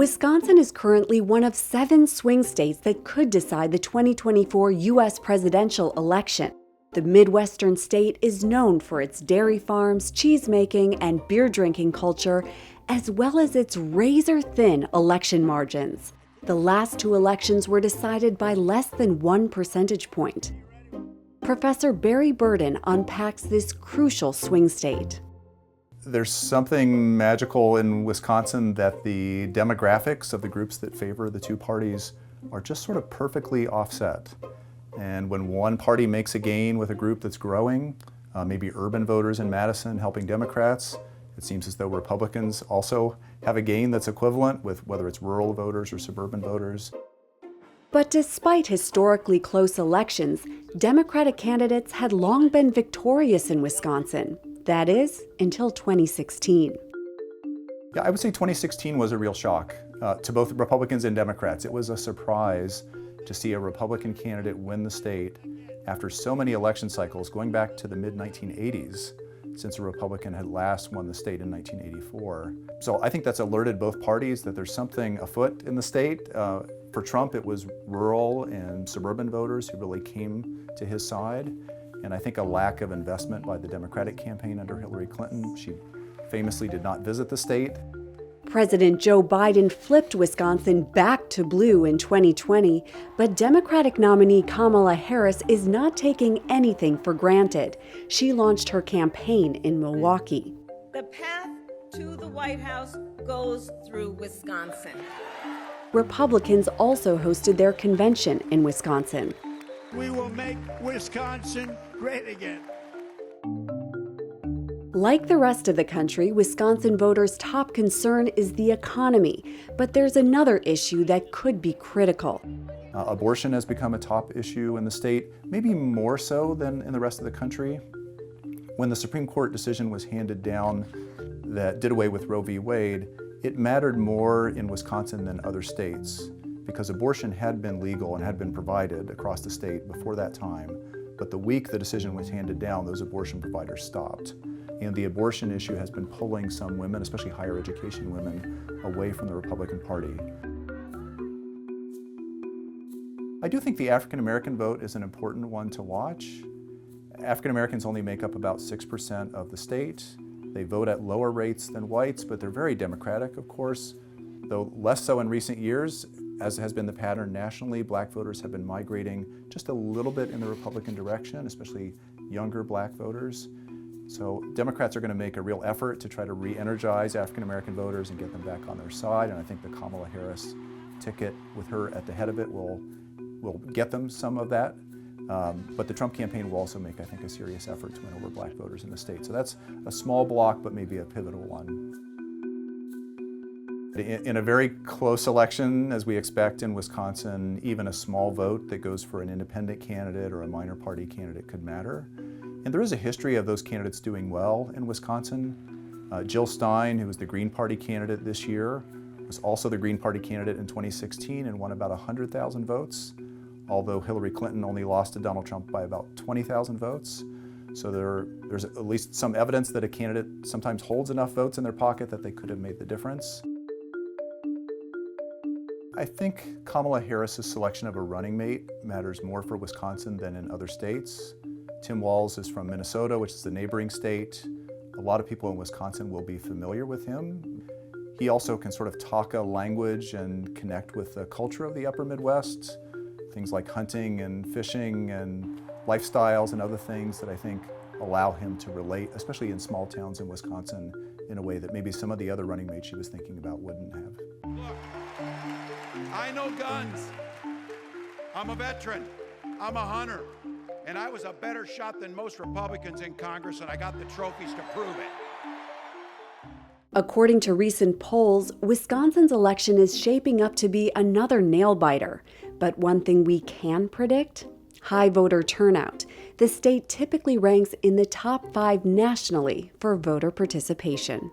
Wisconsin is currently one of 7 swing states that could decide the 2024 U.S. presidential election. The Midwestern state is known for its dairy farms, cheese-making, and beer-drinking culture, as well as its razor-thin election margins. The last 2 elections were decided by less than 1 percentage point. Professor Barry Burden unpacks this crucial swing state. There's something magical in Wisconsin that the demographics of the groups that favor the 2 parties are just sort of perfectly offset. And when one party makes a gain with a group that's growing, maybe urban voters in Madison helping Democrats, it seems as though Republicans also have a gain that's equivalent with whether it's rural voters or suburban voters. But despite historically close elections, Democratic candidates had long been victorious in Wisconsin. That is, until 2016. Yeah, I would say 2016 was a real shock to both Republicans and Democrats. It was a surprise to see a Republican candidate win the state after so many election cycles, going back to the mid-1980s, since a Republican had last won the state in 1984. So I think that's alerted both parties that there's something afoot in the state. For Trump, it was rural and suburban voters who really came to his side. And I think a lack of investment by the Democratic campaign under Hillary Clinton. She famously did not visit the state. President Joe Biden flipped Wisconsin back to blue in 2020, but Democratic nominee Kamala Harris is not taking anything for granted. She launched her campaign in Milwaukee. The path to the White House goes through Wisconsin. Republicans also hosted their convention in Wisconsin. We will make Wisconsin great again. Like the rest of the country, Wisconsin voters' top concern is the economy, but there's another issue that could be critical. Abortion has become a top issue in the state, maybe more so than in the rest of the country. When the Supreme Court decision was handed down that did away with Roe v. Wade, it mattered more in Wisconsin than other states, because abortion had been legal and had been provided across the state before that time. But the week the decision was handed down, those abortion providers stopped. And the abortion issue has been pulling some women, especially higher education women, away from the Republican Party. I do think the African-American vote is an important one to watch. African-Americans only make up about 6% of the state. They vote at lower rates than whites, but they're very Democratic, of course, though less so in recent years. As has been the pattern nationally, black voters have been migrating just a little bit in the Republican direction, especially younger black voters. So Democrats are going to make a real effort to try to re-energize African-American voters and get them back on their side, and I think the Kamala Harris ticket with her at the head of it will get them some of that. But the Trump campaign will also make, I think, a serious effort to win over black voters in the state. So that's a small block, but maybe a pivotal one. In a very close election, as we expect in Wisconsin, even a small vote that goes for an independent candidate or a minor party candidate could matter. And there is a history of those candidates doing well in Wisconsin. Jill Stein, who was the Green Party candidate this year, was also the Green Party candidate in 2016 and won about 100,000 votes, although Hillary Clinton only lost to Donald Trump by about 20,000 votes. So there's at least some evidence that a candidate sometimes holds enough votes in their pocket that they could have made the difference. I think Kamala Harris's selection of a running mate matters more for Wisconsin than in other states. Tim Walz is from Minnesota, which is the neighboring state. A lot of people in Wisconsin will be familiar with him. He also can sort of talk a language and connect with the culture of the upper Midwest, things like hunting and fishing and lifestyles and other things that I think allow him to relate, especially in small towns in Wisconsin, in a way that maybe some of the other running mates she was thinking about wouldn't have. Look, I know guns. I'm a veteran. I'm a hunter. And I was a better shot than most Republicans in Congress, and I got the trophies to prove it. According to recent polls, Wisconsin's election is shaping up to be another nail-biter. But one thing we can predict? High voter turnout. The state typically ranks in the top 5 nationally for voter participation.